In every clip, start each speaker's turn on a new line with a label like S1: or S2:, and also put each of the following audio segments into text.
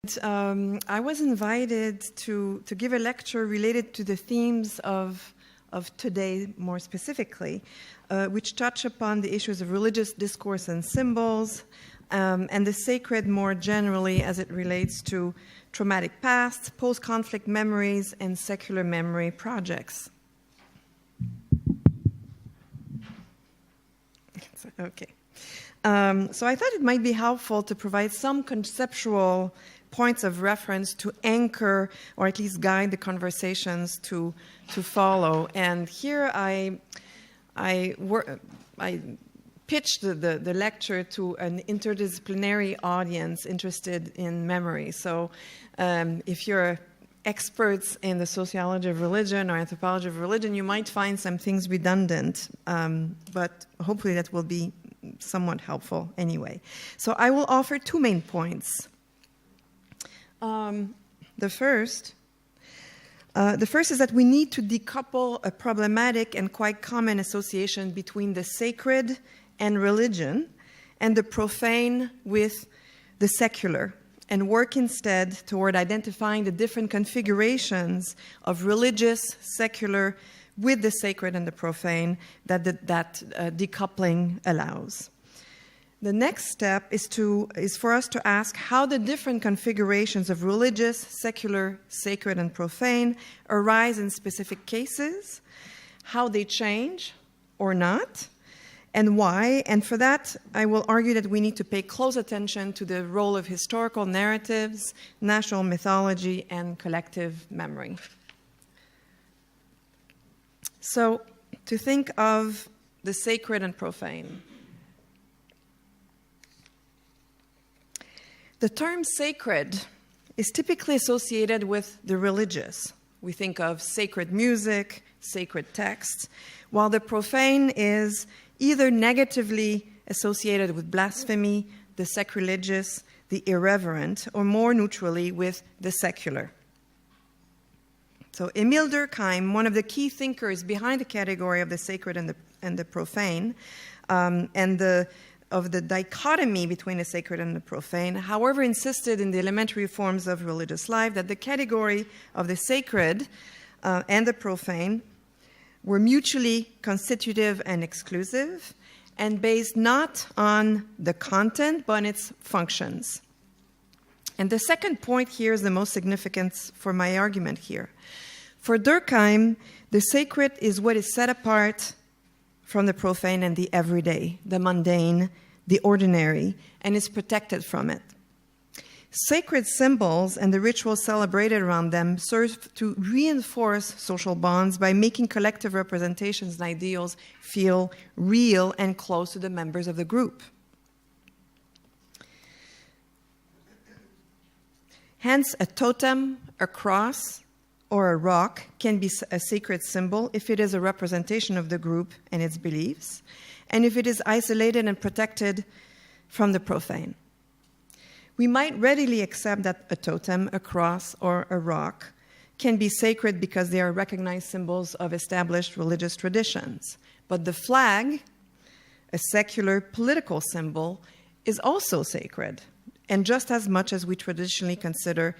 S1: I was invited to give a lecture related to the themes of today more specifically, which touch upon the issues of religious discourse and symbols, and the sacred more generally as it relates to traumatic past, post-conflict memories, and secular memory projects. Okay. So I thought it might be helpful to provide some conceptual points of reference to anchor or at least guide the conversations to follow. And here I pitched the lecture to an interdisciplinary audience interested in memory. So if you're experts in the sociology of religion or anthropology of religion, you might find some things redundant, but hopefully that will be somewhat helpful anyway. So I will offer two main points. The first is that we need to decouple a problematic and quite common association between the sacred and religion and the profane with the secular, and work instead toward identifying the different configurations of religious, secular, with the sacred and the profane that decoupling allows. The next step is for us to ask how the different configurations of religious, secular, sacred, and profane arise in specific cases, how they change or not, and why. And for that, I will argue that we need to pay close attention to the role of historical narratives, national mythology, and collective memory. So, to think of the sacred and profane. The term sacred is typically associated with the religious. We think of sacred music, sacred texts, while the profane is either negatively associated with blasphemy, the sacrilegious, the irreverent, or more neutrally with the secular. So Emile Durkheim, one of the key thinkers behind the category of the sacred and the profane, of the dichotomy between the sacred and the profane, however, insisted in the elementary forms of religious life that the category of the sacred and the profane were mutually constitutive and exclusive, and based not on the content, but on its functions. And the second point here is the most significant for my argument here. For Durkheim, the sacred is what is set apart from the profane and the everyday, the mundane, the ordinary, and is protected from it. Sacred symbols and the rituals celebrated around them serve to reinforce social bonds by making collective representations and ideals feel real and close to the members of the group. Hence, a totem, a cross, or a rock can be a sacred symbol if it is a representation of the group and its beliefs, and if it is isolated and protected from the profane. We might readily accept that a totem, a cross, or a rock can be sacred because they are recognized symbols of established religious traditions. But the flag, a secular political symbol, is also sacred, and just as much as we traditionally consider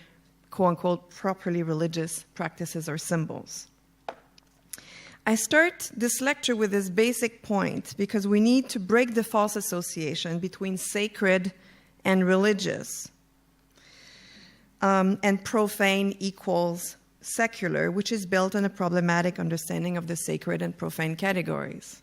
S1: quote-unquote properly religious practices or symbols. I start this lecture with this basic point because we need to break the false association between sacred and religious, and profane equals secular, which is built on a problematic understanding of the sacred and profane categories.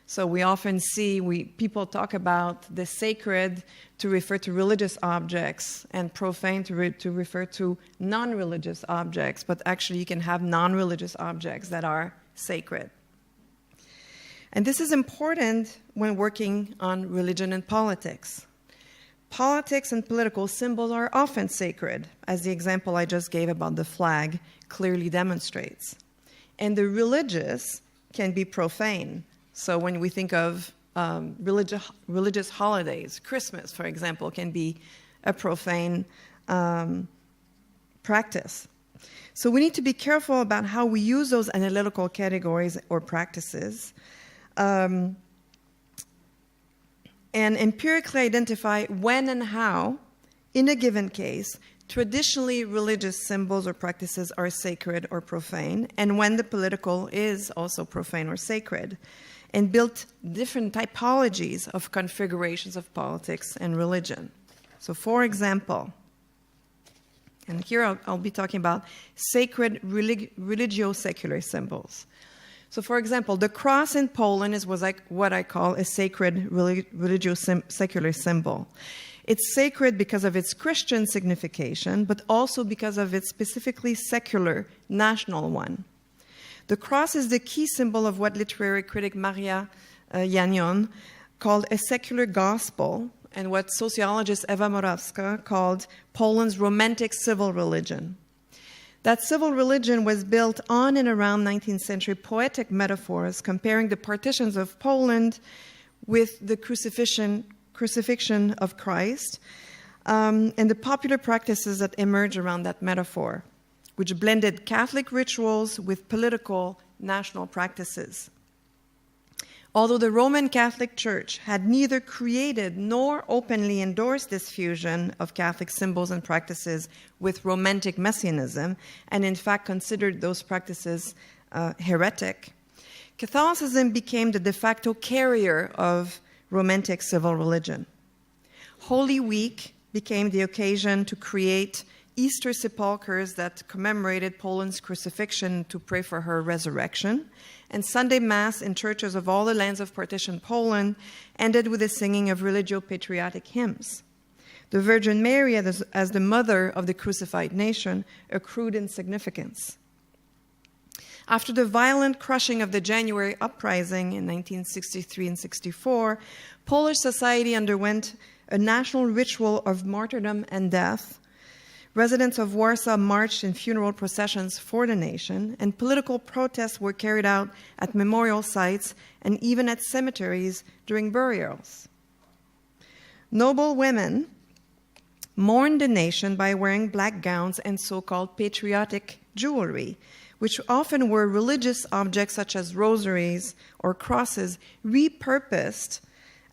S1: So we often see people talk about the sacred to refer to religious objects and profane to refer to non-religious objects, but actually you can have non-religious objects that are sacred. And this is important when working on religion and politics. Politics and political symbols are often sacred, as the example I just gave about the flag clearly demonstrates. And the religious can be profane. So when we think of religious holidays, Christmas, for example, can be a profane practice. So we need to be careful about how we use those analytical categories or practices, and empirically identify when and how, in a given case, traditionally religious symbols or practices are sacred or profane, and when the political is also profane or sacred, and built different typologies of configurations of politics and religion. So, for example, and here I'll be talking about sacred religio-secular symbols. So, for example, the cross in Poland is what I call a sacred religio-secular symbol. It's sacred because of its Christian signification, but also because of its specifically secular national one. The cross is the key symbol of what literary critic Maria Janion called a secular gospel, and what sociologist Ewa Morawska called Poland's romantic civil religion. That civil religion was built on and around 19th century poetic metaphors comparing the partitions of Poland with the crucifixion of Christ, and the popular practices that emerged around that metaphor, which blended Catholic rituals with political national practices. Although the Roman Catholic Church had neither created nor openly endorsed this fusion of Catholic symbols and practices with romantic messianism, and in fact considered those practices heretic, Catholicism became the de facto carrier of romantic civil religion. Holy Week became the occasion to create Easter sepulchres that commemorated Poland's crucifixion to pray for her resurrection, and Sunday Mass in churches of all the lands of partitioned Poland ended with the singing of religio-patriotic hymns. The Virgin Mary, as the mother of the crucified nation, accrued in significance. After the violent crushing of the January uprising in 1963 and 64, Polish society underwent a national ritual of martyrdom and death. Residents of Warsaw marched in funeral processions for the nation, and political protests were carried out at memorial sites and even at cemeteries during burials. Noble women mourned the nation by wearing black gowns and so-called patriotic jewelry, which often were religious objects such as rosaries or crosses repurposed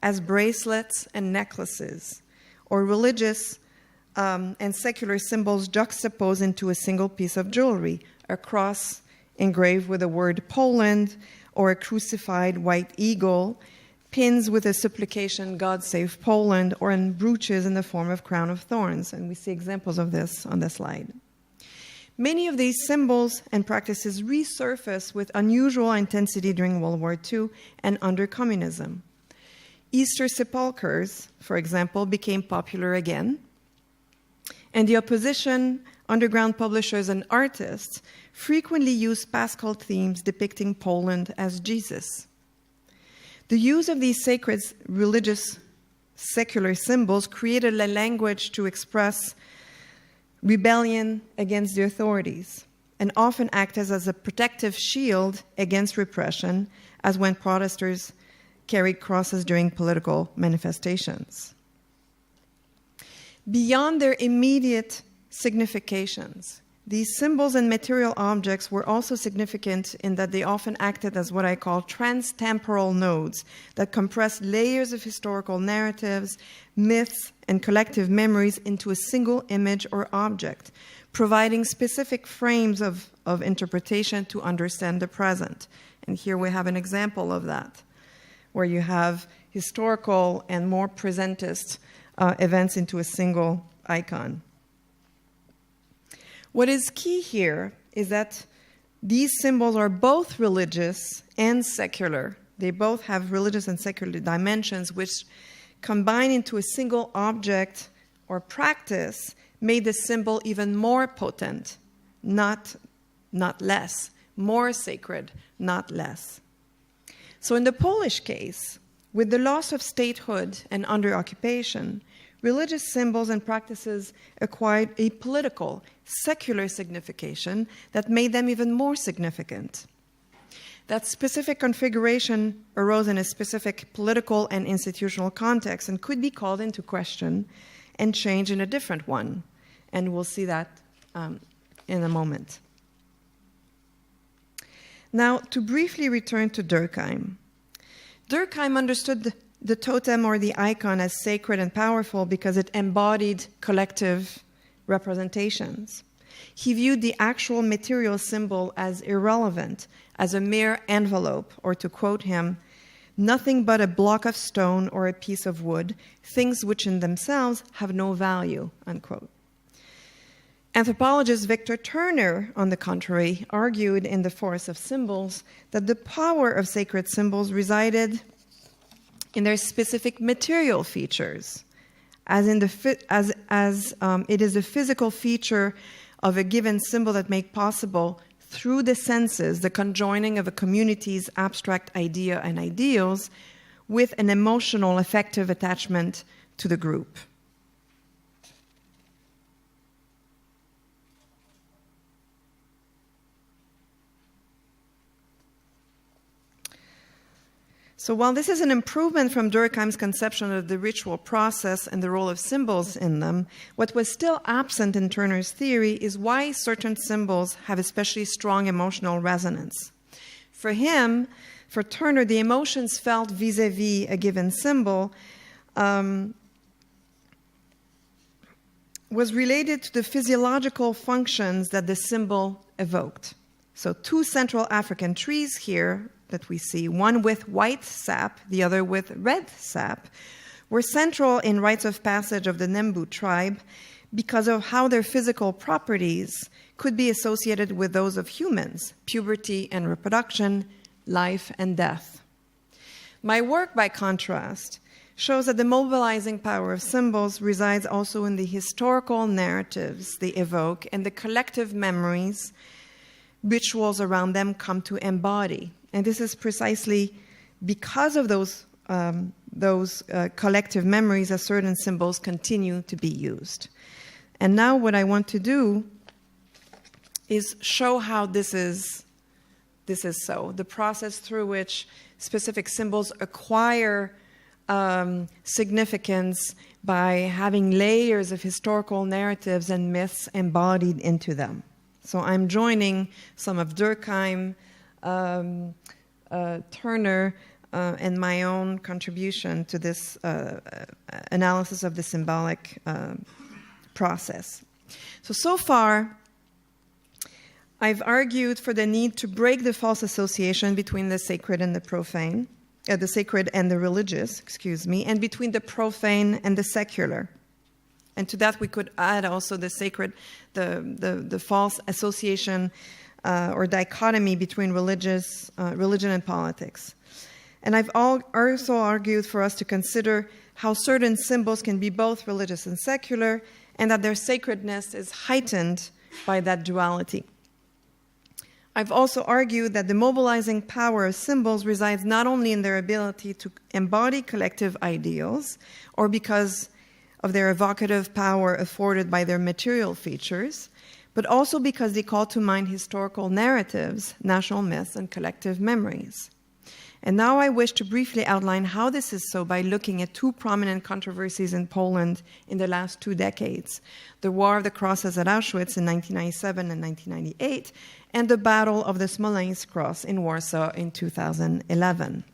S1: as bracelets and necklaces, or religious and secular symbols juxtaposed into a single piece of jewelry, a cross engraved with the word Poland, or a crucified white eagle, pins with a supplication, God save Poland, or in brooches in the form of crown of thorns. And we see examples of this on the slide. Many of these symbols and practices resurfaced with unusual intensity during World War II and under communism. Easter sepulchres, for example, became popular again, and the opposition, underground publishers, and artists frequently used Paschal themes depicting Poland as Jesus. The use of these sacred religious secular symbols created a language to express rebellion against the authorities, and often acted as a protective shield against repression, as when protesters carried crosses during political manifestations. Beyond their immediate significations, these symbols and material objects were also significant in that they often acted as what I call trans-temporal nodes that compressed layers of historical narratives, myths, and collective memories into a single image or object, providing specific frames of interpretation to understand the present. And here we have an example of that, where you have historical and more presentist events into a single icon. What is key here is that these symbols are both religious and secular. They both have religious and secular dimensions, which combine into a single object or practice, made the symbol even more potent, not less, more sacred, not less. So in the Polish case, with the loss of statehood and under occupation, religious symbols and practices acquired a political, secular signification that made them even more significant. That specific configuration arose in a specific political and institutional context and could be called into question and changed in a different one. And we'll see that in a moment. Now, to briefly return to Durkheim. Durkheim understood the totem or the icon as sacred and powerful because it embodied collective representations. He viewed the actual material symbol as irrelevant, as a mere envelope, or to quote him, nothing but a block of stone or a piece of wood, things which in themselves have no value, unquote. Anthropologist Victor Turner, on the contrary, argued in The Force of Symbols that the power of sacred symbols resided in their specific material features, as it is the physical feature of a given symbol that make possible, through the senses, the conjoining of a community's abstract idea and ideals with an emotional, affective attachment to the group. So while this is an improvement from Durkheim's conception of the ritual process and the role of symbols in them, what was still absent in Turner's theory is why certain symbols have especially strong emotional resonance. For him, for Turner, the emotions felt vis-a-vis a given symbol was related to the physiological functions that the symbol evoked. So 2 Central African trees here that we see, one with white sap, the other with red sap, were central in rites of passage of the Nembu tribe because of how their physical properties could be associated with those of humans, puberty and reproduction, life and death. My work, by contrast, shows that the mobilizing power of symbols resides also in the historical narratives they evoke and the collective memories rituals around them come to embody. And this is precisely because of those collective memories that certain symbols continue to be used. And now what I want to do is show how this is so. The process through which specific symbols acquire significance by having layers of historical narratives and myths embodied into them. So I'm joining some of Durkheim, Turner, and my own contribution to this analysis of the symbolic process. So far, I've argued for the need to break the false association between the sacred and the profane, the sacred and the religious, and between the profane and the secular. And to that we could add also the sacred, the false association or dichotomy between religion and politics. And I've also argued for us to consider how certain symbols can be both religious and secular, and that their sacredness is heightened by that duality. I've also argued that the mobilizing power of symbols resides not only in their ability to embody collective ideals, or because of their evocative power afforded by their material features, but also because they call to mind historical narratives, national myths, and collective memories. And now I wish to briefly outline how this is so by looking at 2 prominent controversies in Poland in the last 2 decades: the War of the Crosses at Auschwitz in 1997 and 1998, and the Battle of the Smolensk Cross in Warsaw in 2011.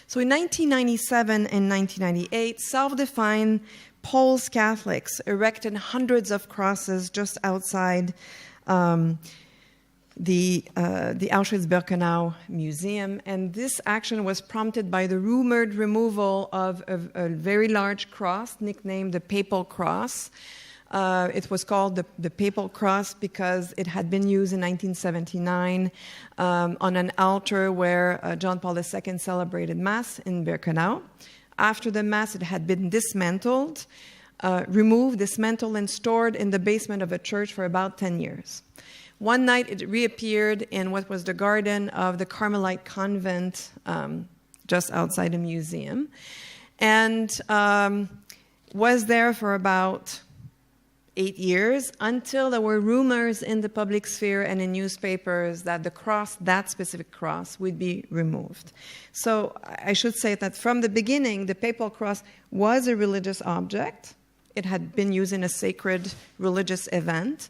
S1: So in 1997 and 1998, self-defined Polish Catholics erected hundreds of crosses just outside the Auschwitz-Birkenau Museum, and this action was prompted by the rumored removal of a very large cross nicknamed the Papal Cross. It was called the Papal Cross because it had been used in 1979 on an altar where John Paul II celebrated Mass in Birkenau. After the Mass, it had been dismantled, removed, dismantled, and stored in the basement of a church for about 10 years. One night, it reappeared in what was the garden of the Carmelite convent just outside the museum, and was there for about 8 years until there were rumors in the public sphere and in newspapers that the cross, that specific cross, would be removed. So I should say that from the beginning, the Papal Cross was a religious object. It had been used in a sacred religious event.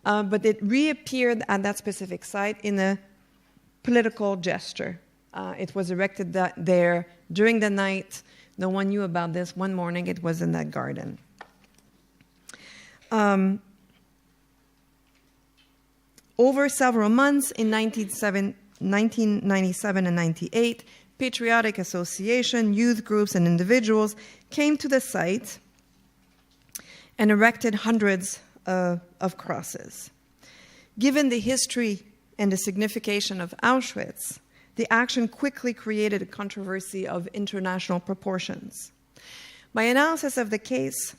S1: But it reappeared at that specific site in a political gesture. It was erected there during the night No one knew about this. One morning, it was in that garden. Over several months in 1997 and 98, patriotic association, youth groups, and individuals came to the site and erected hundreds of crosses. Given the history and the signification of Auschwitz, the action quickly created a controversy of international proportions. My analysis of the case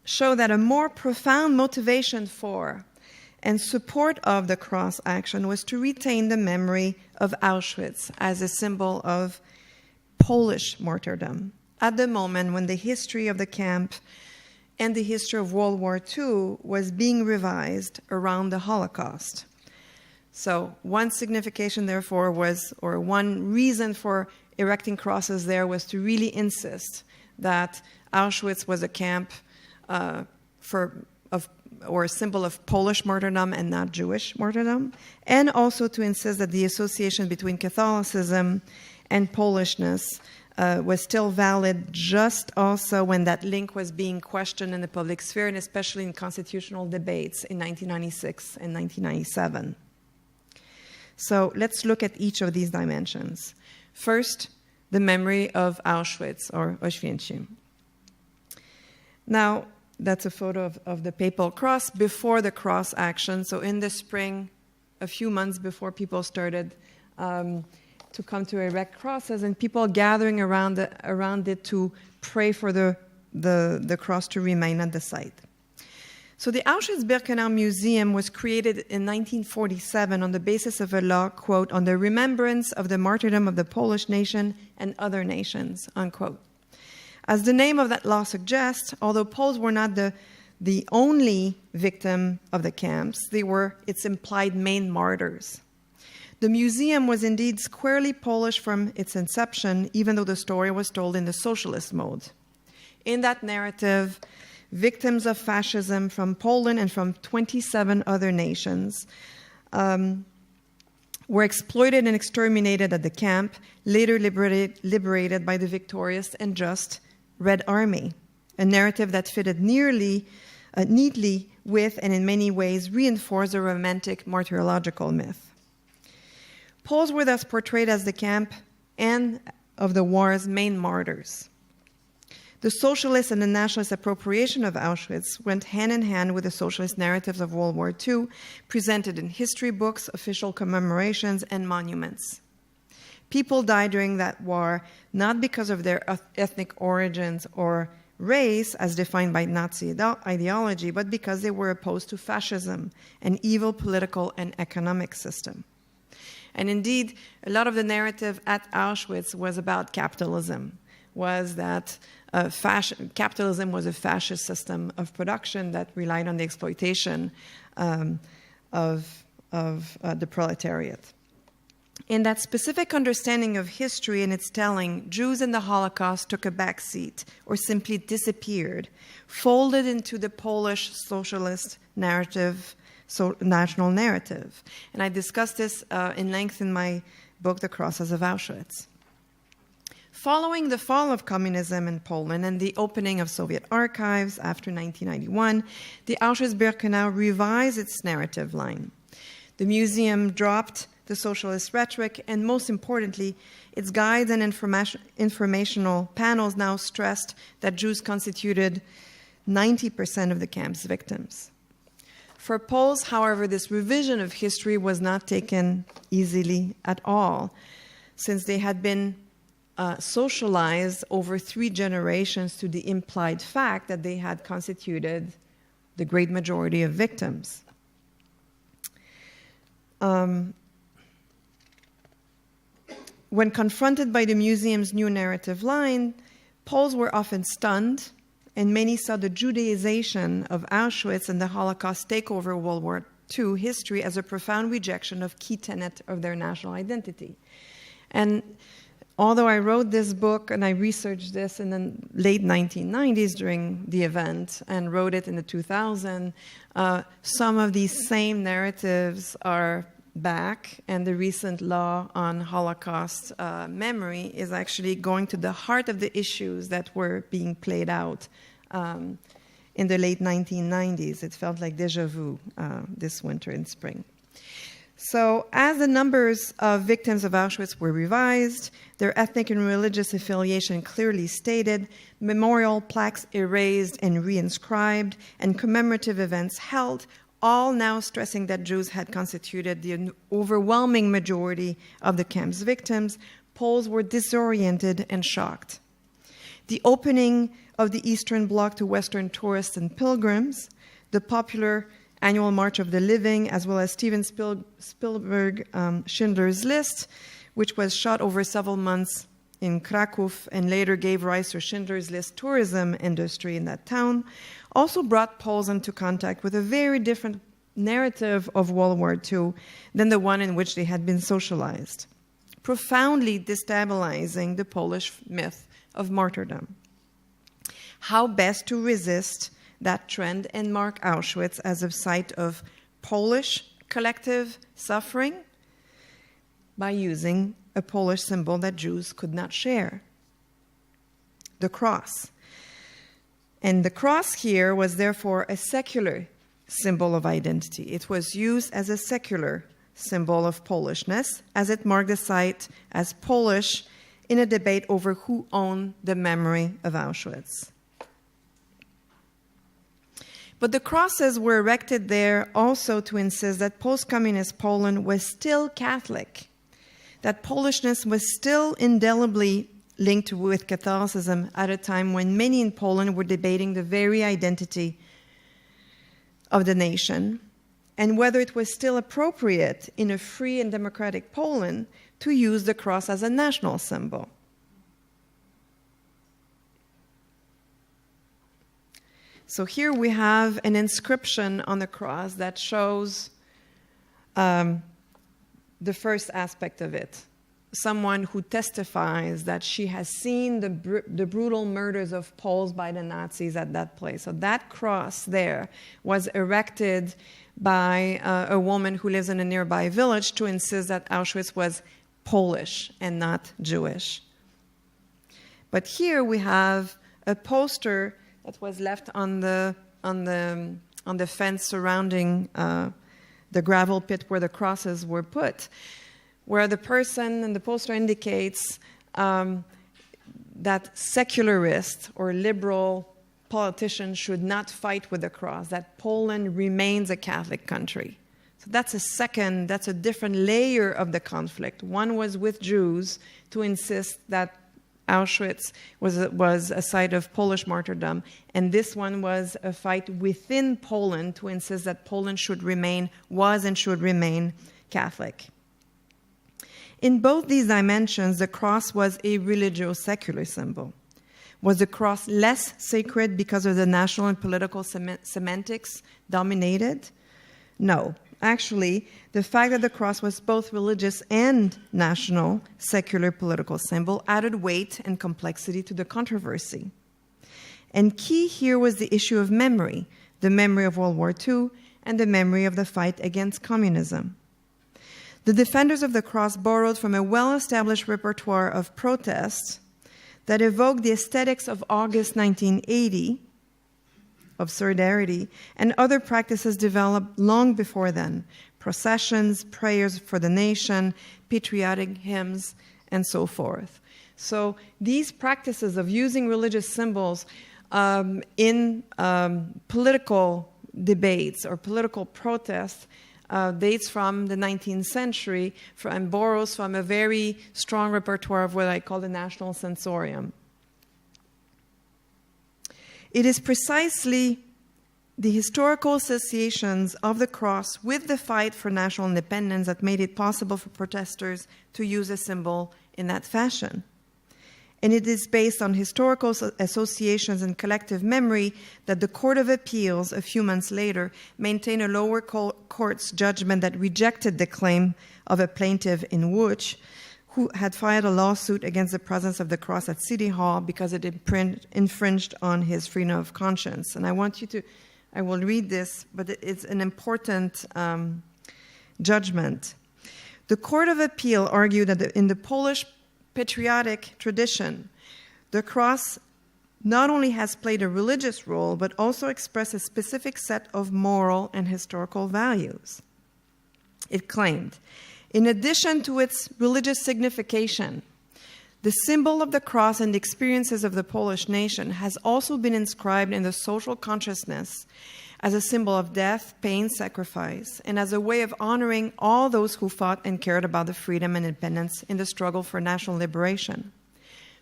S1: show that a more profound motivation for and support of the cross action was to retain the memory of Auschwitz as a symbol of Polish martyrdom at the moment when the history of the camp and the history of World War II was being revised around the Holocaust. So one signification, therefore, was, or one reason for erecting crosses there was to really insist that Auschwitz was a camp or a symbol of Polish martyrdom and not Jewish martyrdom, and also to insist that the association between Catholicism and Polishness was still valid just also when that link was being questioned in the public sphere, and especially in constitutional debates in 1996 and 1997. So let's look at each of these dimensions. First, the memory of Auschwitz, or Auschwitz. Now, that's a photo of the papal cross before the cross action. So in the spring, a few months before people started to come to erect crosses, and people gathering around it to pray for the cross to remain at the site. So the Auschwitz-Birkenau Museum was created in 1947 on the basis of a law, quote, on the remembrance of the martyrdom of the Polish nation and other nations, unquote. As the name of that law suggests, although Poles were not the only victim of the camps, they were its implied main martyrs. The museum was indeed squarely Polish from its inception, even though the story was told in the socialist mode. In that narrative, victims of fascism from Poland and from 27 other nations were exploited and exterminated at the camp, later liberated by the victorious and just Red Army, a narrative that fitted neatly with and in many ways reinforced a romantic martyrological myth. Poles were thus portrayed as the camp and of the war's main martyrs. The socialist and the nationalist appropriation of Auschwitz went hand in hand with the socialist narratives of World War II, presented in history books, official commemorations, and monuments. People died during that war not because of their ethnic origins or race, as defined by Nazi ideology, but because they were opposed to fascism, an evil political and economic system. And indeed, a lot of the narrative at Auschwitz was about capitalism, was that capitalism was a fascist system of production that relied on the exploitation of the proletariat. In that specific understanding of history and its telling, Jews in the Holocaust took a back seat or simply disappeared, folded into the Polish socialist narrative, national narrative. And I discussed this in length in my book, The Crosses of Auschwitz. Following the fall of communism in Poland and the opening of Soviet archives after 1991, the Auschwitz-Birkenau revised its narrative line. The museum dropped the socialist rhetoric, and most importantly, its guides and informational panels now stressed that Jews constituted 90% of the camp's victims. For Poles, however, this revision of history was not taken easily at all, since they had been socialized over 3 generations to the implied fact that they had constituted the great majority of victims. When confronted by the museum's new narrative line, Poles were often stunned, and many saw the Judaization of Auschwitz and the Holocaust take over World War II history as a profound rejection of key tenet of their national identity. And although I wrote this book and I researched this in the late 1990s during the event and wrote it in the 2000s, some of these same narratives are back, and the recent law on Holocaust memory is actually going to the heart of the issues that were being played out in the late 1990s. It felt like déjà vu this winter and spring. So as the numbers of victims of Auschwitz were revised, their ethnic and religious affiliation clearly stated, memorial plaques erased and reinscribed, and commemorative events held, all now stressing that Jews had constituted the overwhelming majority of the camp's victims, Poles were disoriented and shocked. The opening of the Eastern Bloc to Western tourists and pilgrims, the popular Annual March of the Living, as well as Steven Spielberg's Schindler's List, which was shot over several months in Krakow and later gave rise to Schindler's List tourism industry in that town, also brought Poles into contact with a very different narrative of World War II than the one in which they had been socialized, profoundly destabilizing the Polish myth of martyrdom. How best to resist that trend and mark Auschwitz as a site of Polish collective suffering by using a Polish symbol that Jews could not share, the cross. And the cross here was therefore a secular symbol of identity. It was used as a secular symbol of Polishness, as it marked the site as Polish in a debate over who owned the memory of Auschwitz. But the crosses were erected there also to insist that post-communist Poland was still Catholic, that Polishness was still indelibly linked with Catholicism at a time when many in Poland were debating the very identity of the nation, and whether it was still appropriate in a free and democratic Poland to use the cross as a national symbol. So here we have an inscription on the cross that shows the first aspect of it. Someone who testifies that she has seen the brutal murders of Poles by the Nazis at that place. So that cross there was erected by a woman who lives in a nearby village to insist that Auschwitz was Polish and not Jewish. But here we have a poster that was left on the fence surrounding the gravel pit where the crosses were put, where the person and the poster indicates that secularists or liberal politicians should not fight with the cross, that Poland remains a Catholic country. So that's a different layer of the conflict. One was with Jews to insist that Auschwitz was a site of Polish martyrdom, and this one was a fight within Poland to insist that Poland should remain Catholic. In both these dimensions, the cross was a religio-secular symbol. Was the cross less sacred because of the national and political semantics dominated? No. Actually, the fact that the cross was both religious and national, secular political symbol added weight and complexity to the controversy. And key here was the issue of memory, the memory of World War II and the memory of the fight against communism. The defenders of the cross borrowed from a well-established repertoire of protests that evoked the aesthetics of August 1980, of solidarity, and other practices developed long before then, processions, prayers for the nation, patriotic hymns, and so forth. So these practices of using religious symbols in political debates or political protests dates from the 19th century and borrows from a very strong repertoire of what I call the national sensorium. It is precisely the historical associations of the cross with the fight for national independence that made it possible for protesters to use a symbol in that fashion. And it is based on historical associations and collective memory that the Court of Appeals, a few months later, maintained a lower court's judgment that rejected the claim of a plaintiff in Łódź, who had filed a lawsuit against the presence of the cross at City Hall because it infringed on his freedom of conscience. And I will read this, but it's an important judgment. The Court of Appeal argued that in the Polish patriotic tradition, the cross not only has played a religious role, but also expressed a specific set of moral and historical values. It claimed, in addition to its religious signification, the symbol of the cross and the experiences of the Polish nation has also been inscribed in the social consciousness as a symbol of death, pain, sacrifice, and as a way of honoring all those who fought and cared about the freedom and independence in the struggle for national liberation.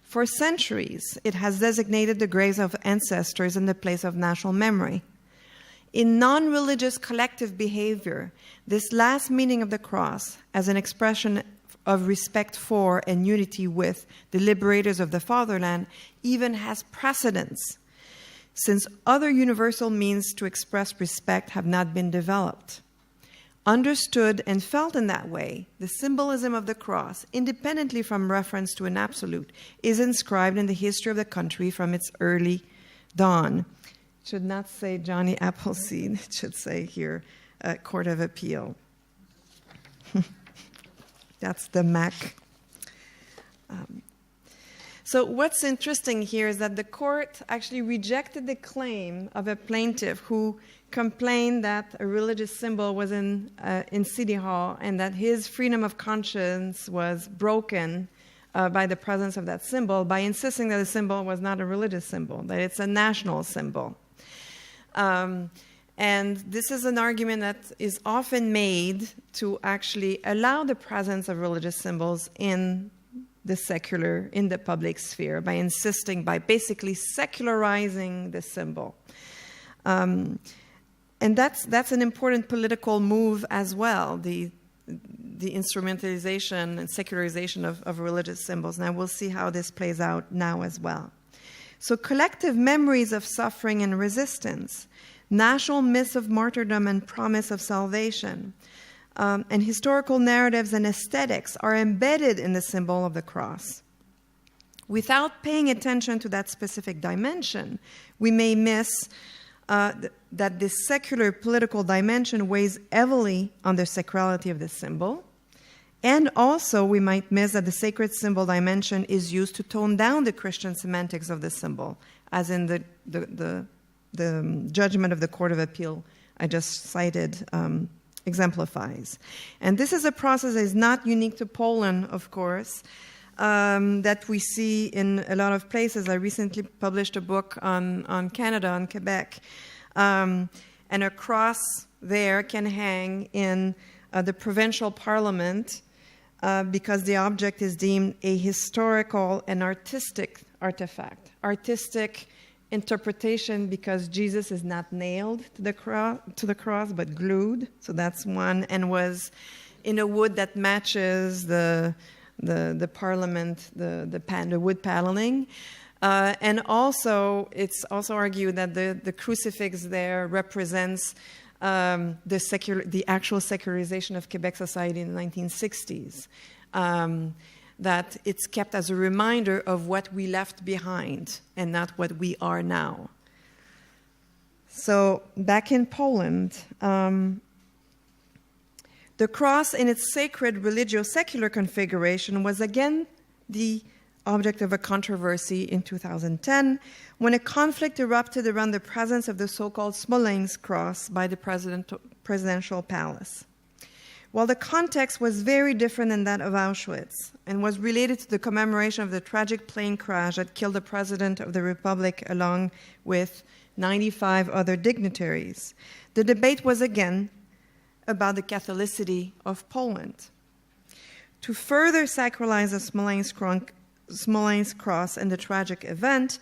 S1: For centuries, it has designated the graves of ancestors in the place of national memory. In non-religious collective behavior, this last meaning of the cross, as an expression of respect for and unity with the liberators of the fatherland, even has precedence, since other universal means to express respect have not been developed. Understood and felt in that way, the symbolism of the cross, independently from reference to an absolute, is inscribed in the history of the country from its early dawn. It should not say Johnny Appleseed, it should say here, Court of Appeal. That's the MAC. So what's interesting here is that the court actually rejected the claim of a plaintiff who complained that a religious symbol was in City Hall and that his freedom of conscience was broken by the presence of that symbol, by insisting that the symbol was not a religious symbol, that it's a national symbol. And this is an argument that is often made to actually allow the presence of religious symbols in the secular, in the public sphere, by insisting, by basically secularizing the symbol. And that's an important political move as well, the instrumentalization and secularization of religious symbols. Now we'll see how this plays out now as well. So collective memories of suffering and resistance, national myths of martyrdom and promise of salvation, and historical narratives and aesthetics are embedded in the symbol of the cross. Without paying attention to that specific dimension, we may miss that this secular political dimension weighs heavily on the sacrality of the symbol. And also, we might miss that the sacred symbol dimension is used to tone down the Christian semantics of the symbol, as in the judgment of the Court of Appeal I just cited exemplifies. And this is a process that is not unique to Poland, of course, that we see in a lot of places. I recently published a book on Canada, on Quebec, and a cross there can hang in the provincial parliament because the object is deemed a historical and artistic artifact. Artistic interpretation because Jesus is not nailed to the cross but glued, so that's one, and was in a wood that matches the parliament, the wood paneling. And also, it's also argued that the crucifix there represents the actual secularization of Quebec society in the 1960s. That it's kept as a reminder of what we left behind and not what we are now. So back in Poland, the cross in its sacred religio-secular configuration was again the object of a controversy in 2010 when a conflict erupted around the presence of the so-called Smolensk cross by the presidential palace. While the context was very different than that of Auschwitz and was related to the commemoration of the tragic plane crash that killed the President of the Republic along with 95 other dignitaries, the debate was again about the Catholicity of Poland. To further sacralize the Smolensk cross and the tragic event,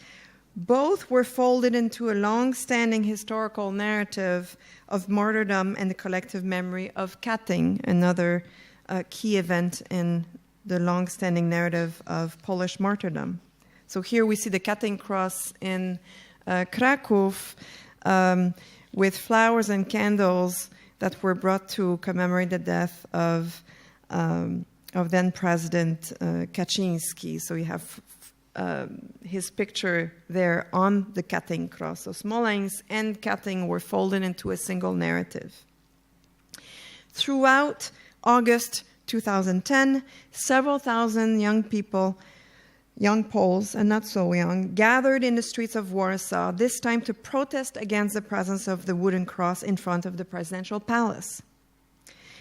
S1: both were folded into a long-standing historical narrative of martyrdom and the collective memory of Katyń, another key event in the long-standing narrative of Polish martyrdom. So here we see the Katyń cross in Kraków with flowers and candles that were brought to commemorate the death of then President Kaczyński. So you have his picture there on the Katyń cross. So Smolensk and Katyń were folded into a single narrative. Throughout August 2010, several thousand young people, young Poles and not so young, gathered in the streets of Warsaw, this time to protest against the presence of the wooden cross in front of the presidential palace.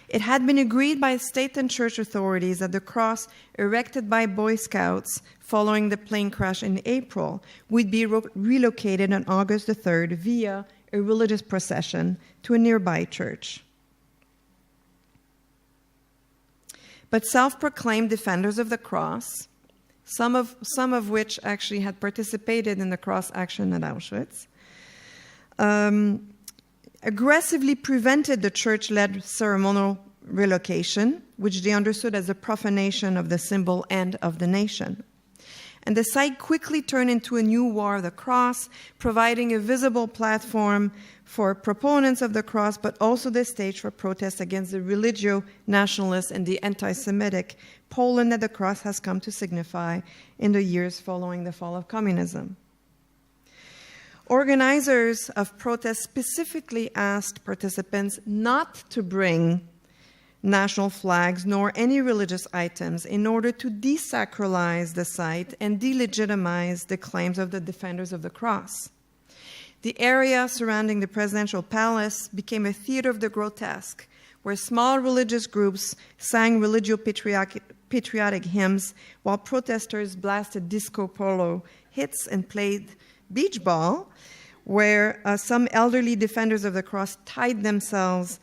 S1: It had been agreed by state and church authorities that the cross erected by Boy Scouts following the plane crash in April would be relocated on August the 3rd via a religious procession to a nearby church. But self-proclaimed defenders of the cross, some of which actually had participated in the cross action at Auschwitz, aggressively prevented the church-led ceremonial relocation, which they understood as a profanation of the symbol and of the nation. And the site quickly turned into a new war of the cross, providing a visible platform for proponents of the cross, but also the stage for protests against the religio-nationalist and the anti-Semitic Poland that the cross has come to signify in the years following the fall of communism. Organizers of protests specifically asked participants not to bring national flags nor any religious items in order to desacralize the site and delegitimize the claims of the defenders of the cross. The area surrounding the presidential palace became a theater of the grotesque, where small religious groups sang religio-patriotic hymns while protesters blasted disco polo hits and played beach ball, where some elderly defenders of the cross tied themselves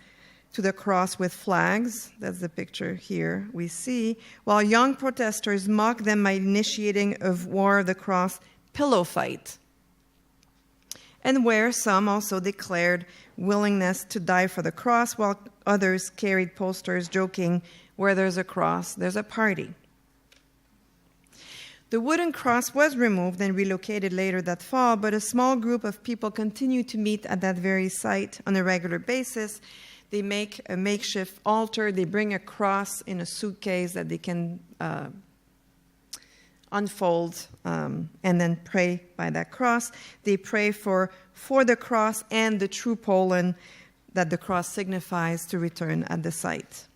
S1: to the cross with flags. That's the picture here we see, while young protesters mocked them by initiating a War of the Cross pillow fight, and where some also declared willingness to die for the cross, while others carried posters joking, where there's a cross, there's a party. The wooden cross was removed and relocated later that fall, but a small group of people continued to meet at that very site on a regular basis. They make a makeshift altar. They bring a cross in a suitcase that they can unfold and then pray by that cross. They pray for the cross and the true Poland that the cross signifies to return at the site.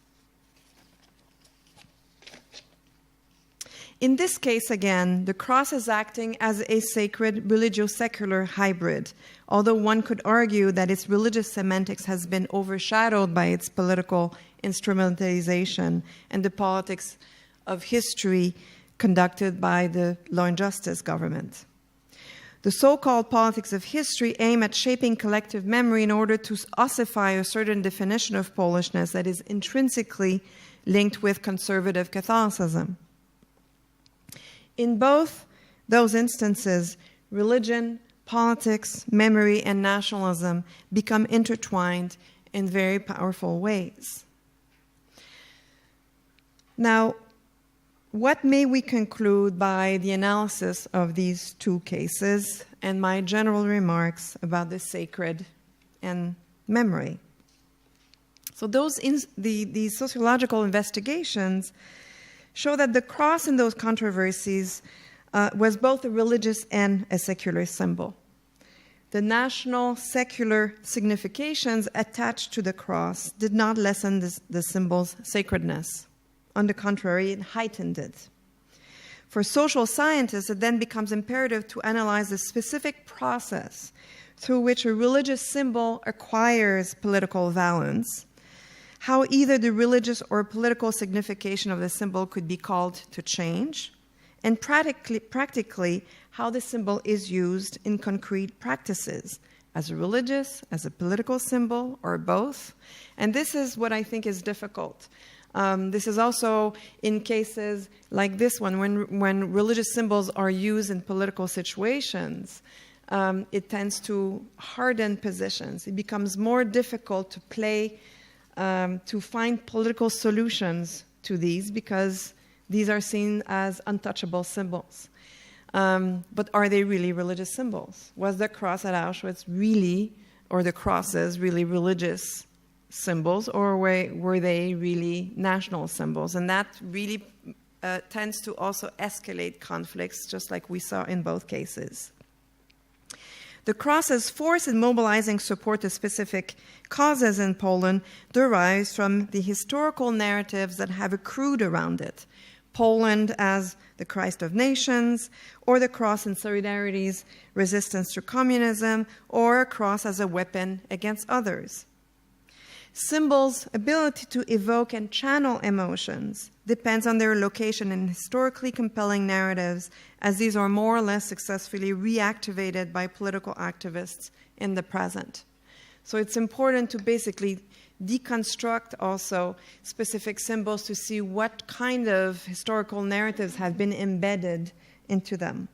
S1: In this case, again, the cross is acting as a sacred religio-secular hybrid, although one could argue that its religious semantics has been overshadowed by its political instrumentalization and the politics of history conducted by the Law and Justice government. The so-called politics of history aim at shaping collective memory in order to ossify a certain definition of Polishness that is intrinsically linked with conservative Catholicism. In both those instances, religion, politics, memory, and nationalism become intertwined in very powerful ways. Now, what may we conclude by the analysis of these two cases and my general remarks about the sacred and memory? So these sociological investigations show that the cross in those controversies was both a religious and a secular symbol. The national secular significations attached to the cross did not lessen the symbol's sacredness. On the contrary, it heightened it. For social scientists, it then becomes imperative to analyze the specific process through which a religious symbol acquires political valence, how either the religious or political signification of the symbol could be called to change, and practically how the symbol is used in concrete practices, as a religious, as a political symbol, or both. And this is what I think is difficult. This is also in cases like this one, when religious symbols are used in political situations, it tends to harden positions. It becomes more difficult to to find political solutions to these because these are seen as untouchable symbols. But are they really religious symbols? Was the cross at Auschwitz really, or the crosses really religious symbols, or were they really national symbols? And that really tends to also escalate conflicts, just like we saw in both cases. The cross's force in mobilizing support to specific causes in Poland derives from the historical narratives that have accrued around it. Poland as the Christ of nations, or the cross in solidarity's resistance to communism, or a cross as a weapon against others. Symbols' ability to evoke and channel emotions depends on their location in historically compelling narratives, as these are more or less successfully reactivated by political activists in the present. So it's important to basically deconstruct also specific symbols to see what kind of historical narratives have been embedded into them.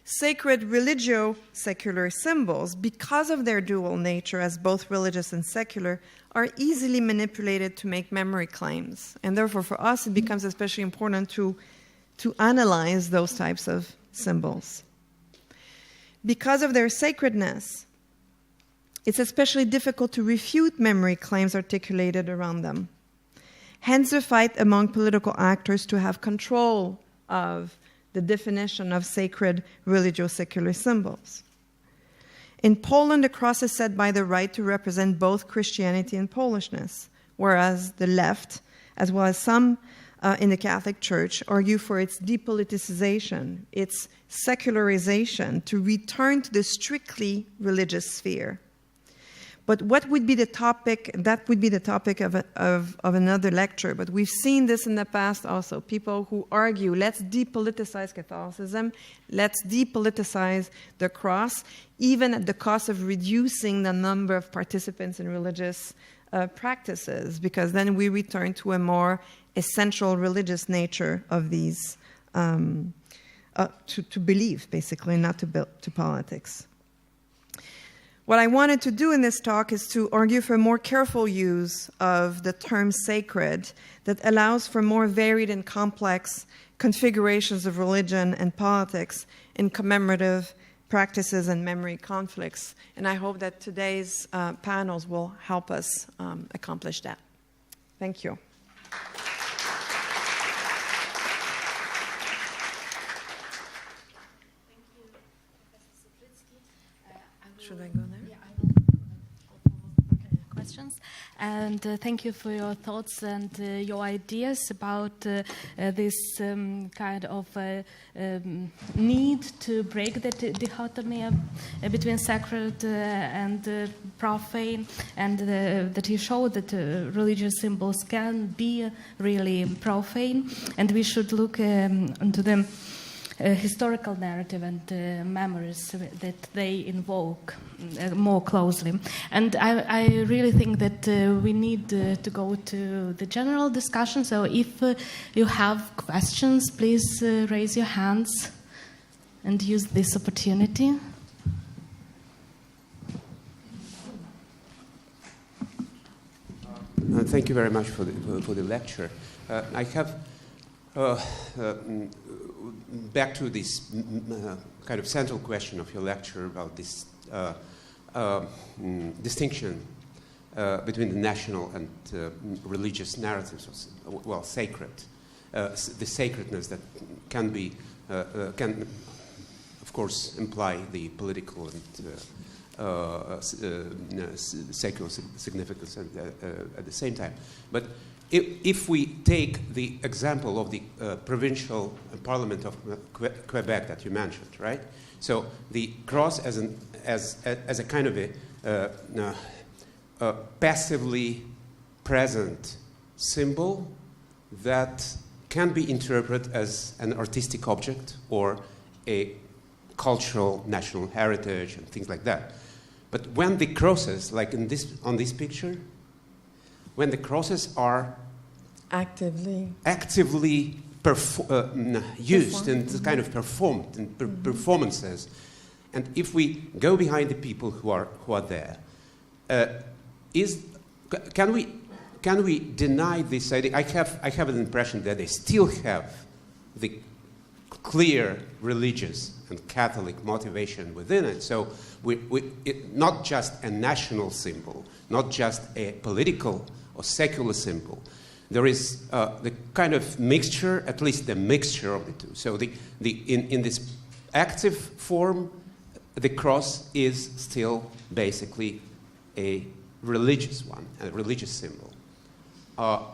S1: Sacred religio-secular symbols, because of their dual nature as both religious and secular, are easily manipulated to make memory claims. And therefore, for us, it becomes especially important to analyze those types of symbols. Because of their sacredness, it's especially difficult to refute memory claims articulated around them. Hence the fight among political actors to have control of the definition of sacred religio-secular symbols. In Poland, the cross is said by the right to represent both Christianity and Polishness, whereas the left, as well as some in the Catholic Church, argue for its depoliticization, its secularization, to return to the strictly religious sphere. But what would be the topic? That would be the topic of another lecture. But we've seen this in the past also. People who argue, let's depoliticize Catholicism, let's depoliticize the cross, even at the cost of reducing the number of participants in religious practices, because then we return to a more essential religious nature of these, to believe, basically, not to politics. What I wanted to do in this talk is to argue for a more careful use of the term sacred that allows for more varied and complex configurations of religion and politics in commemorative practices and memory conflicts. And I hope that today's panels will help us accomplish that. Thank you. Should I go there?
S2: Yeah, I will open questions. And thank you for your thoughts and your ideas about this kind of need to break the dichotomy between sacred and profane, and that you showed that religious symbols can be really profane, and we should look into them. Historical narrative and memories that they invoke more closely. And I really think that we need to go to the general discussion. So if you have questions, please raise your hands and use this opportunity.
S3: Thank you very much for the lecture. I have back to this kind of central question of your lecture about this distinction between the national and religious narratives, well, sacred, the sacredness that can be, can of course imply the political and secular significance at the same time. But if we take the example of the provincial parliament of Quebec that you mentioned, right? So the cross as a kind of a passively present symbol that can be interpreted as an artistic object or a cultural national heritage and things like that. But when the crosses, like on this picture, when the crosses are actively used and kind of performed in performances, and if we go behind the people who are there, can we deny this idea? I have an impression that they still have the clear religious and Catholic motivation within it. So not just a national symbol, not just a political or secular symbol. There is the kind of mixture, at least the mixture of the two. So in this active form, the cross is still basically a religious one, a religious symbol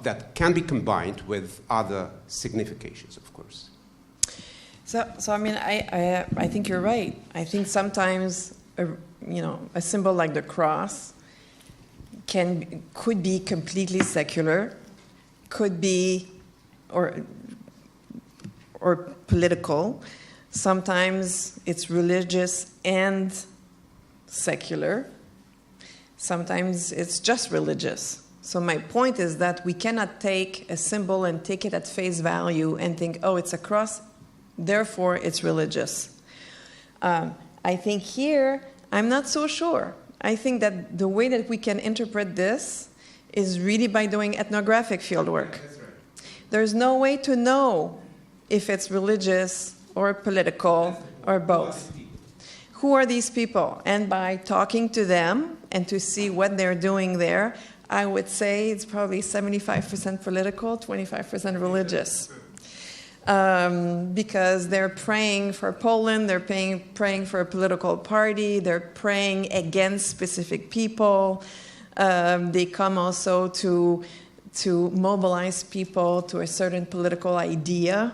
S3: that can be combined with other significations, of course.
S1: So I mean, I think you're right. I think sometimes, a symbol like the cross could be completely secular, could be or political. Sometimes it's religious and secular. Sometimes it's just religious. So my point is that we cannot take a symbol and take it at face value and think, oh, it's a cross, therefore it's religious. I think here, I'm not so sure. I think that the way that we can interpret this is really by doing ethnographic fieldwork. That's right. There's no way to know if it's religious or political or both. Who are these people? And by talking to them and to see what they're doing there, I would say it's probably 75% political, 25% religious. Because they're praying for Poland, they're praying for a political party, they're praying against specific people. They come also to mobilize people to a certain political idea.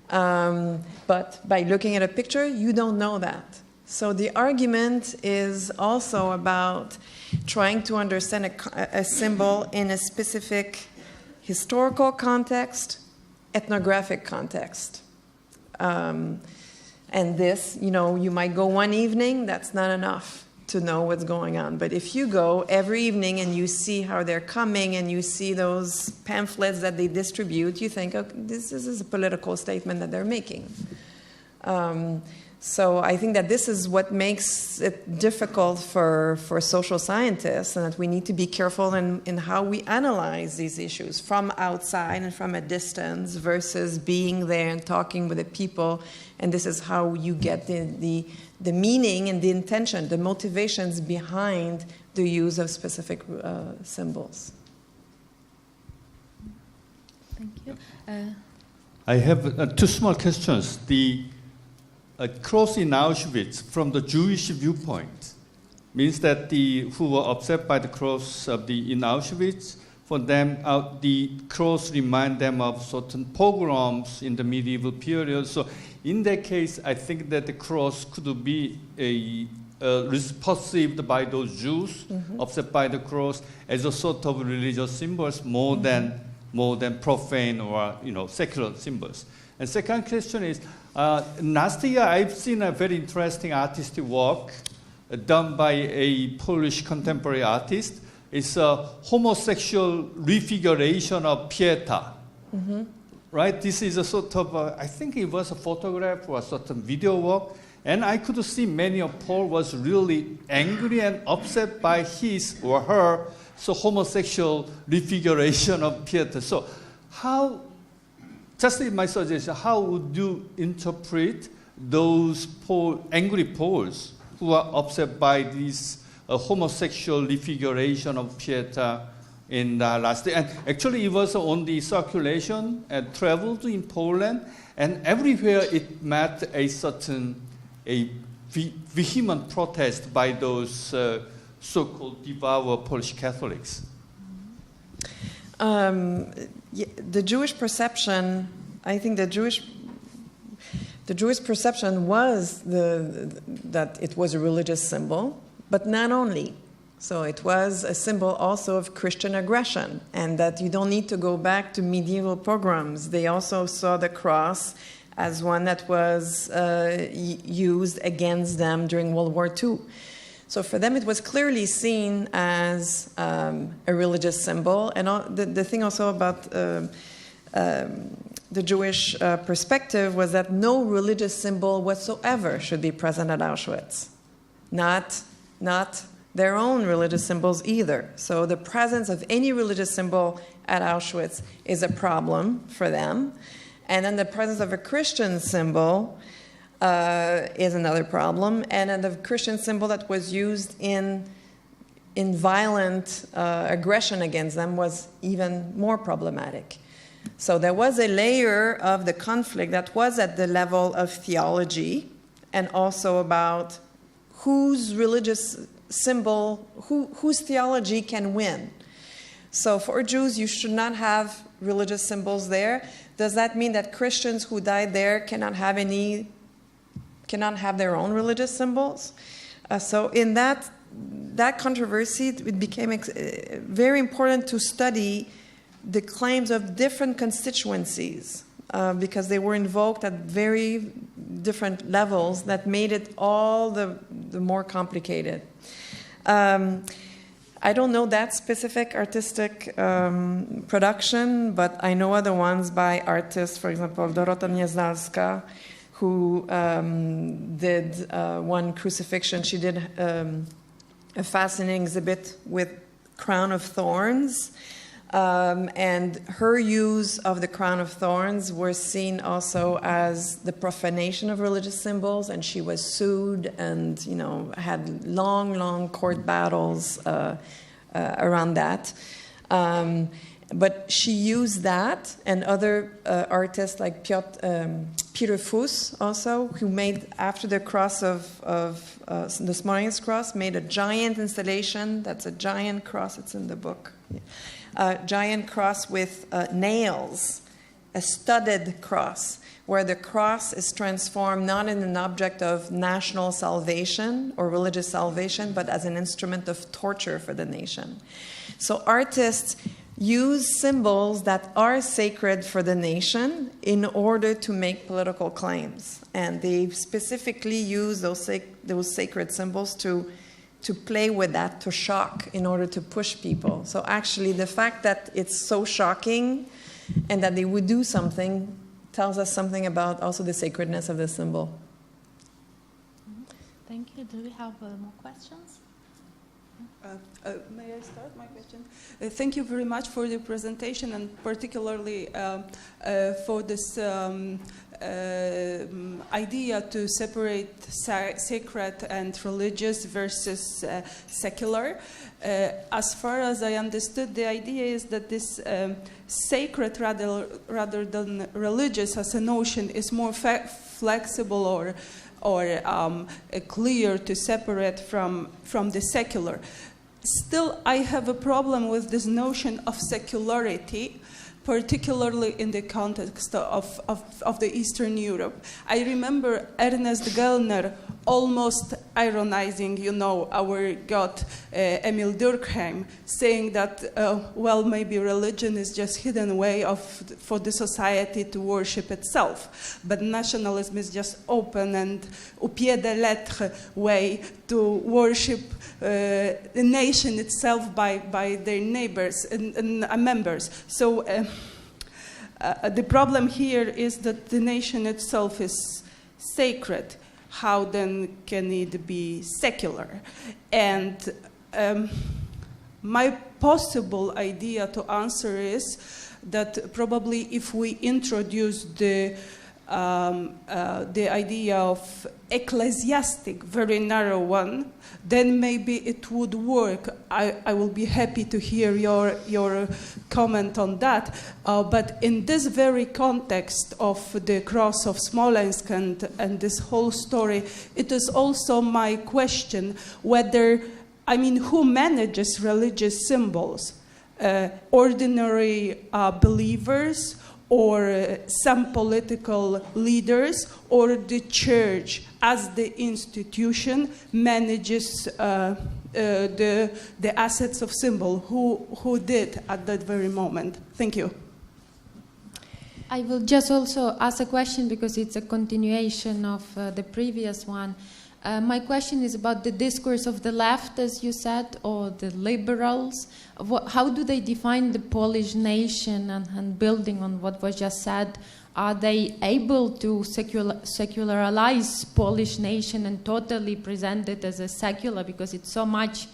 S1: But by looking at a picture, you don't know that. So the argument is also about trying to understand a symbol in a specific historical context, ethnographic context. And this, you might go one evening, that's not enough to know what's going on. But if you go every evening and you see how they're coming and you see those pamphlets that they distribute, you think, okay, this is a political statement that they're making. So I think that this is what makes it difficult for social scientists, and that we need to be careful in how we analyze these issues from outside and from a distance versus being there and talking with the people. And this is how you get the meaning and the intention, the motivations behind the use of specific symbols.
S2: Thank you.
S4: I have two small questions. The cross in Auschwitz, from the Jewish viewpoint, means that who were upset by the cross in Auschwitz, for them, the cross remind them of certain pogroms in the medieval period. So in that case, I think that the cross could be perceived by those Jews upset by the cross as a sort of religious symbols more than profane or secular symbols. And second question is, last year I've seen a very interesting artistic work done by a Polish contemporary artist. It's a homosexual refiguration of Pieta. Right? This is a sort of, I think it was a photograph or a certain video work. And I could see many of Paul was really angry and upset by his or her homosexual refiguration of Pieta. So just my suggestion, how would you interpret those angry Poles who are upset by this homosexual refiguration of Pieta in the last day? And actually, it was on the circulation and traveled in Poland, and everywhere it met a vehement protest by those so-called devout Polish Catholics.
S1: The Jewish perception, I think the Jewish perception was that it was a religious symbol, but not only. So it was a symbol also of Christian aggression, and that you don't need to go back to medieval pogroms. They also saw the cross as one that was used against them during World War II. So for them, it was clearly seen as a religious symbol. And the thing also about the Jewish perspective was that no religious symbol whatsoever should be present at Auschwitz. Not their own religious symbols either. So the presence of any religious symbol at Auschwitz is a problem for them. And then the presence of a Christian symbol is another problem, and the Christian symbol that was used in violent aggression against them was even more problematic. So there was a layer of the conflict that was at the level of theology and also about whose religious symbol, whose theology can win. So for Jews, you should not have religious symbols there. Does that mean that Christians who died there cannot have their own religious symbols? So in that controversy, it became very important to study the claims of different constituencies because they were invoked at very different levels that made it all the more complicated. I don't know that specific artistic production, but I know other ones by artists, for example, Dorota Niezalska, who did one crucifixion. She did a fascinating exhibit with crown of thorns, and her use of the crown of thorns was seen also as the profanation of religious symbols, and she was sued and had long court battles around that. But she used that, and other artists like Peter Fuss also, who made, after the cross of the Smolensk cross, made a giant installation. That's a giant cross. It's in the book. A giant cross with nails, a studded cross, where the cross is transformed not in an object of national salvation or religious salvation, but as an instrument of torture for the nation. So artists use symbols that are sacred for the nation in order to make political claims. And they specifically use those sacred symbols to play with that, to shock, in order to push people. So actually the fact that it's so shocking and that they would do something tells us something about also the sacredness of the symbol.
S2: Thank you. Do we have more questions?
S5: May I start my question? Thank you very much for the presentation, and particularly for this idea to separate sacred and religious versus secular. As far as I understood, the idea is that this sacred rather than religious as a notion is more flexible or clear to separate from the secular. Still, I have a problem with this notion of secularity, particularly in the context of the Eastern Europe. I remember Ernest Gellner almost ironizing, our god Emil Durkheim, saying that, maybe religion is just hidden way for the society to worship itself, but nationalism is just open and au pied de lettre way to worship the nation itself by their neighbors and members. So the problem here is that the nation itself is sacred. How then can it be secular? And my possible idea to answer is that probably if we introduce the idea of ecclesiastic, very narrow one, then maybe it would work. I will be happy to hear your comment on that. But in this very context of the cross of Smolensk and this whole story, it is also my question whether, who manages religious symbols? Ordinary believers, or some political leaders, or the church as the institution manages the assets of symbol? Who did at that very moment? Thank you.
S6: I will just also ask a question because it's a continuation of the previous one. My question is about the discourse of the left, as you said, or the liberals. How do they define the Polish nation and building on what was just said? Are they able to secularize Polish nation and totally present it as a secular? Because it's so much,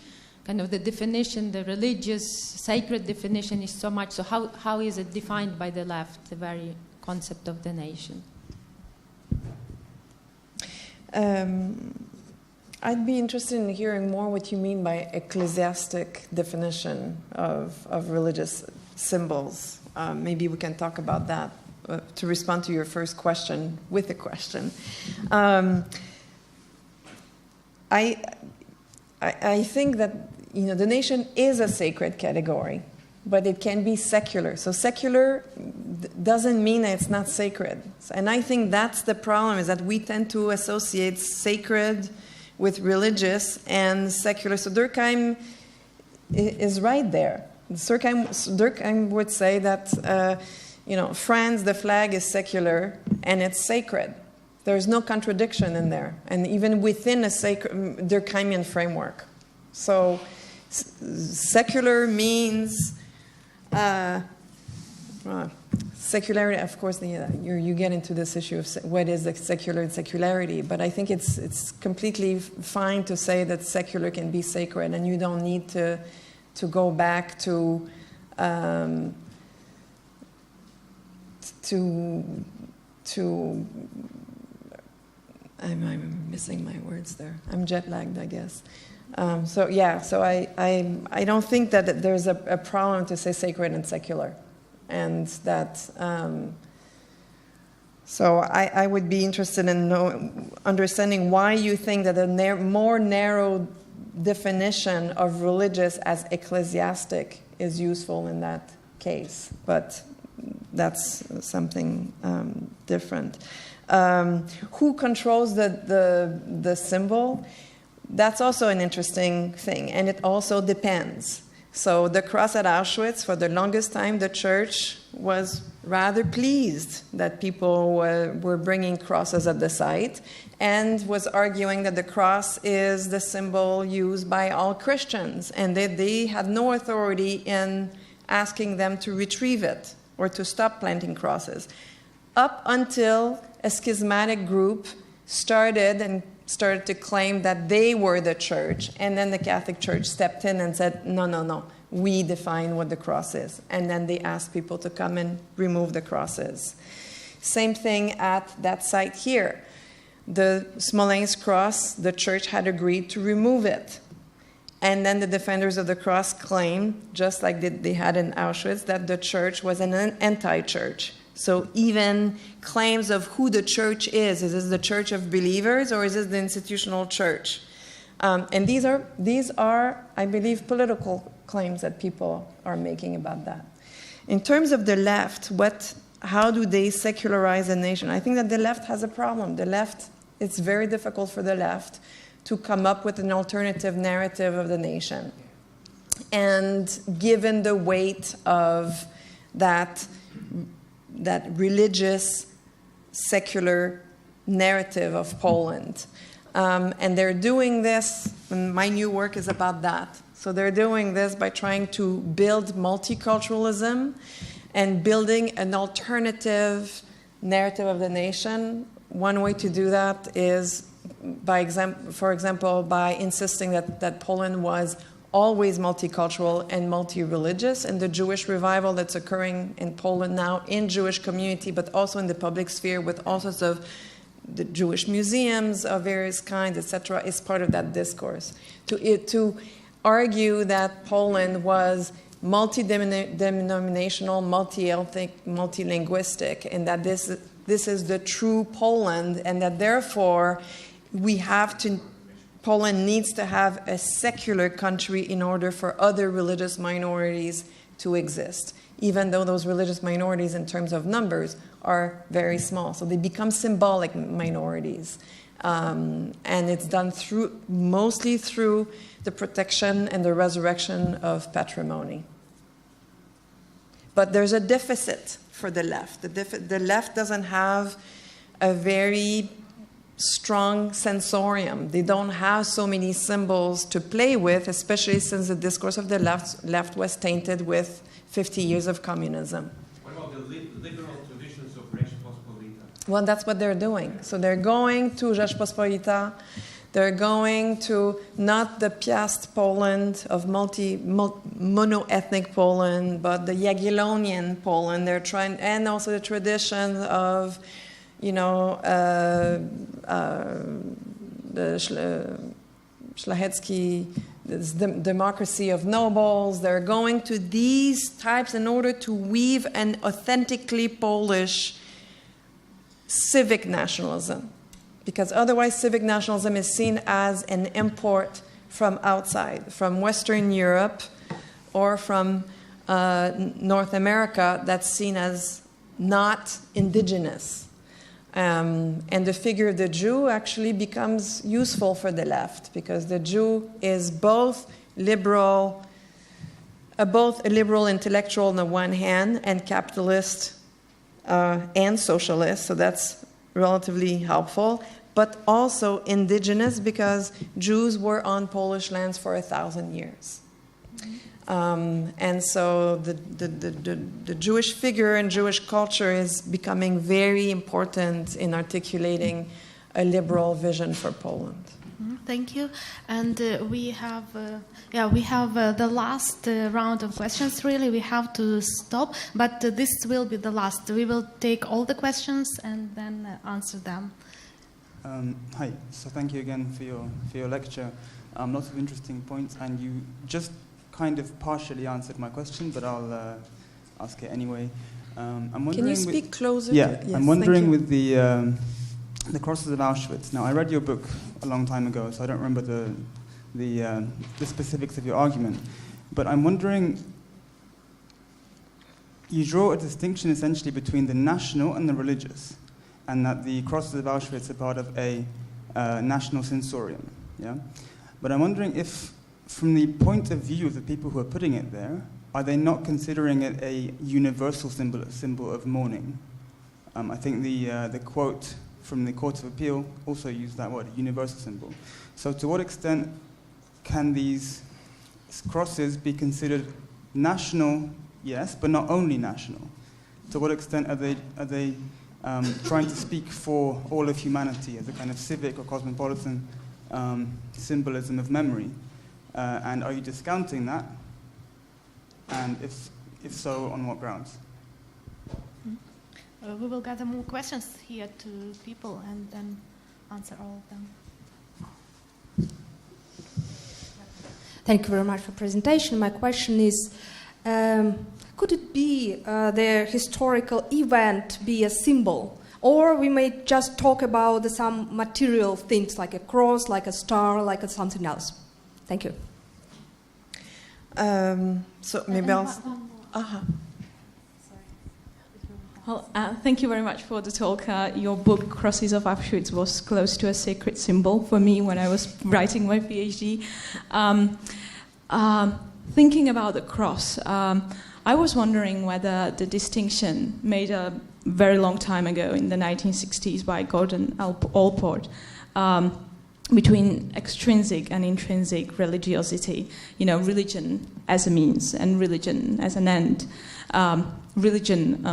S6: kind of the definition, the religious, sacred definition is so much. So how is it defined by the left, the very concept of the nation?
S1: I'd be interested in hearing more what you mean by ecclesiastic definition of religious symbols. Maybe we can talk about that to respond to your first question with a question. I think that the nation is a sacred category, but it can be secular. So secular doesn't mean that it's not sacred. And I think that's the problem, is that we tend to associate sacred with religious and secular. So Durkheim is right there. Durkheim would say that, France, the flag is secular and it's sacred. There's no contradiction in there, and even within a Durkheimian framework. So secular means secularity. Of course, you get into this issue of what is the secular and secularity, but I think it's completely fine to say that secular can be sacred, and you don't need to go back to I'm missing my words there. I'm jet lagged, I guess. So I don't think that there's a problem to say sacred and secular, and that. So I would be interested in understanding why you think that a more narrow definition of religious as ecclesiastic is useful in that case, but that's something different. Who controls the symbol? That's also an interesting thing, and it also depends. So the cross at Auschwitz, for the longest time, the church was rather pleased that people were bringing crosses at the site, and was arguing that the cross is the symbol used by all Christians, and that they had no authority in asking them to retrieve it or to stop planting crosses, up until a schismatic group started to claim that they were the church, and then the Catholic Church stepped in and said, no, we define what the cross is. And then they asked people to come and remove the crosses. Same thing at that site here. The Smolensk cross, the church had agreed to remove it. And then the defenders of the cross claimed, just like they had in Auschwitz, that the church was an anti-church. So even claims of who the church is this the church of believers, or is this the institutional church? And these are, I believe, political claims that people are making about that. In terms of the left, how do they secularize a nation? I think that the left has a problem. It's very difficult for the left to come up with an alternative narrative of the nation. And given the weight of that religious, secular narrative of Poland. And they're doing this, and my new work is about that. So they're doing this by trying to build multiculturalism and building an alternative narrative of the nation. One way to do that is, for example, by insisting that Poland was always multicultural and multi-religious, and the Jewish revival that's occurring in Poland now in Jewish community, but also in the public sphere with all sorts of the Jewish museums of various kinds, etc., is part of that discourse. To argue that Poland was multi-denominational, multi-ethnic, multi-linguistic, and that this is the true Poland, and that therefore Poland needs to have a secular country in order for other religious minorities to exist, even though those religious minorities in terms of numbers are very small. So they become symbolic minorities. And it's done mostly through the protection and the resurrection of patrimony. But there's a deficit for the left. The left doesn't have a very strong sensorium. They don't have so many symbols to play with, especially since the discourse of the left was tainted with 50 years of communism.
S3: What about the liberal traditions of Rzeczpospolita?
S1: Well, that's what they're doing. So they're going to Rzeczpospolita. They're going to not the Piast Poland of mono-ethnic Poland, but the Jagiellonian Poland. They're trying, and also the tradition of the Szlachecki, the democracy of nobles. They're going to these types in order to weave an authentically Polish civic nationalism. because otherwise civic nationalism is seen as an import from outside, from Western Europe or from North America, that's seen as not indigenous. And the figure of the Jew actually becomes useful for the left, because the Jew is both a liberal intellectual on the one hand and capitalist and socialist, so that's relatively helpful, but also indigenous because Jews were on Polish lands for 1,000 years. And so the Jewish figure and Jewish culture is becoming very important in articulating a liberal vision for Poland.
S2: Thank you. And we have the last round of questions. Really, we have to stop, but this will be the last. We will take all the questions and then answer them.
S7: Hi. So thank you again for your lecture. Lots of interesting points, and you just kind of partially answered my question, but I'll ask it anyway. I'm wondering.
S1: Can you speak closer?
S7: Yeah,
S1: yes,
S7: I'm wondering with the crosses of Auschwitz. Now, I read your book a long time ago, so I don't remember the specifics of your argument. But I'm wondering, you draw a distinction essentially between the national and the religious, and that the crosses of Auschwitz are part of a national sensorium. Yeah, but I'm wondering if, from the point of view of the people who are putting it there, are they not considering it a universal symbol, a symbol of mourning? I think the quote from the Court of Appeal also used that word, a universal symbol. So to what extent can these crosses be considered national, yes, but not only national? To what extent are they trying to speak for all of humanity as a kind of civic or cosmopolitan symbolism of memory? And are you discounting that? And if so, on what grounds?
S2: We will gather more questions here to people and then answer all of them.
S8: Thank you very much for the presentation. My question is, could it be the historical event be a symbol? Or we may just talk about some material things like a cross, like a star, like something else. Thank you.
S1: So maybe I'll...
S9: Well, thank you very much for the talk. Your book, Crosses of Auschwitz, was close to a sacred symbol for me when I was writing my PhD. Thinking about the cross, I was wondering whether the distinction made a very long time ago in the 1960s by Gordon Allport between extrinsic and intrinsic religiosity, religion as a means and religion as an end. Religion,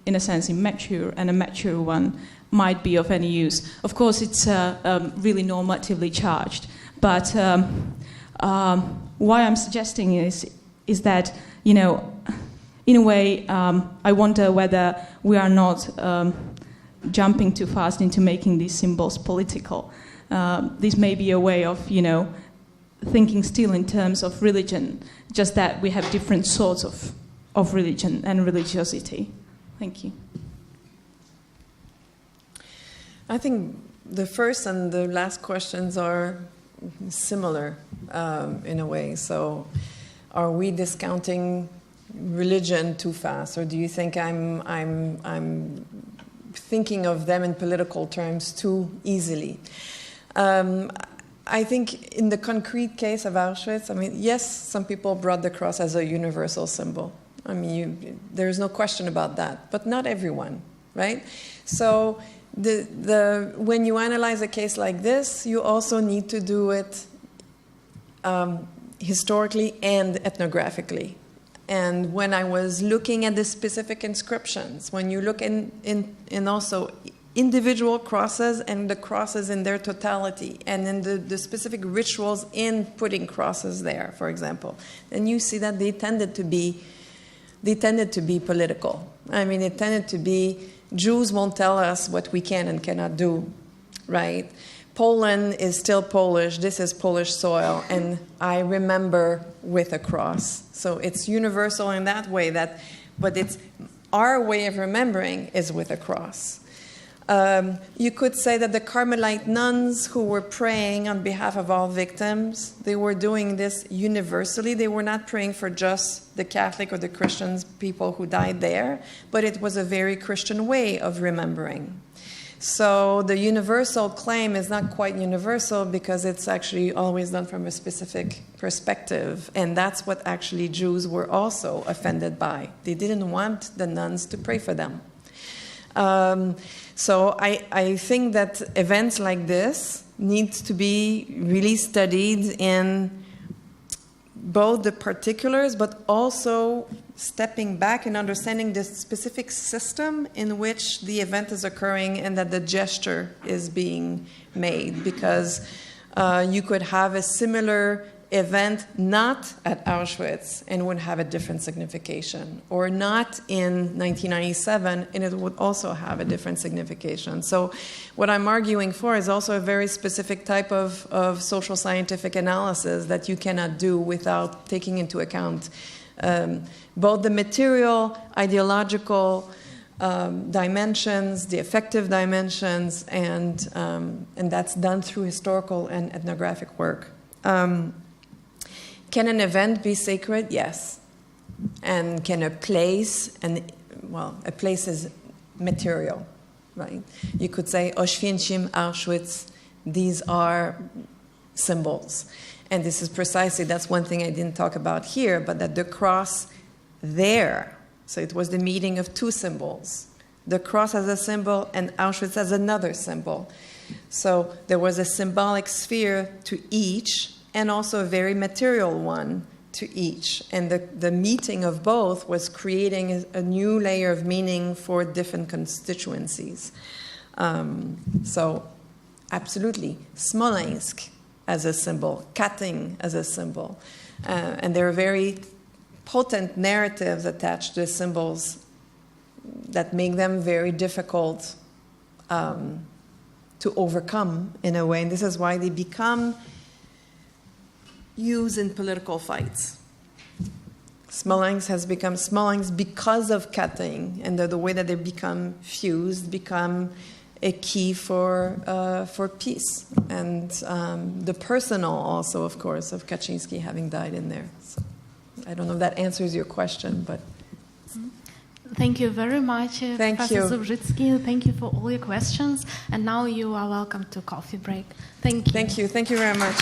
S9: in a sense, immature, and a mature one might be of any use. Of course, it's really normatively charged, but why I'm suggesting is that, in a way, I wonder whether we are not jumping too fast into making these symbols political. This may be a way of, thinking still in terms of religion, just that we have different sorts of religion and religiosity. Thank you.
S1: I think the first and the last questions are similar in a way. So are we discounting religion too fast, or do you think I'm thinking of them in political terms too easily? I think in the concrete case of Auschwitz, yes, some people brought the cross as a universal symbol. There's no question about that, but not everyone, right? So when you analyze a case like this, you also need to do it historically and ethnographically. And when I was looking at the specific inscriptions, when you look in also individual crosses and the crosses in their totality, and in the specific rituals in putting crosses there, for example, then you see that they tended to be political. It tended to be, Jews won't tell us what we can and cannot do, right? Poland is still Polish, this is Polish soil, and I remember with a cross. So it's universal in that way, but it's our way of remembering is with a cross. You could say that the Carmelite nuns who were praying on behalf of all victims, they were doing this universally. They were not praying for just the Catholic or the Christians, people who died there, but it was a very Christian way of remembering. So the universal claim is not quite universal because it's actually always done from a specific perspective. And that's what actually Jews were also offended by. They didn't want the nuns to pray for them. So I think that events like this need to be really studied in both the particulars, but also stepping back and understanding the specific system in which the event is occurring and that the gesture is being made. Because you could have a similar event not at Auschwitz and would have a different signification, or not in 1997 and it would also have a different signification. So what I'm arguing for is also a very specific type of social scientific analysis that you cannot do without taking into account both the material, ideological dimensions, the affective dimensions, and that's done through historical and ethnographic work. Can an event be sacred? Yes. And can a place, a place is material, right? You could say Oświęcim, Auschwitz, these are symbols. And this is precisely, that's one thing I didn't talk about here, but that the cross there, so it was the meeting of two symbols. The cross as a symbol and Auschwitz as another symbol. So there was a symbolic sphere to each, and also a very material one to each. And the meeting of both was creating a new layer of meaning for different constituencies. So absolutely, Smolensk as a symbol, Katyn as a symbol. And there are very potent narratives attached to symbols that make them very difficult to overcome in a way. And this is why they become used in political fights. Smolensk has become Smolensk because of Katyn, and the way that they become fused, become a key for peace. And the personal also, of course, of Kaczynski having died in there. So I don't know if that answers your question, but...
S2: Thank you very much, Professor Zubrzycki. Thank you for all your questions. And now you are welcome to coffee break. Thank you.
S1: Thank you. Thank you very much.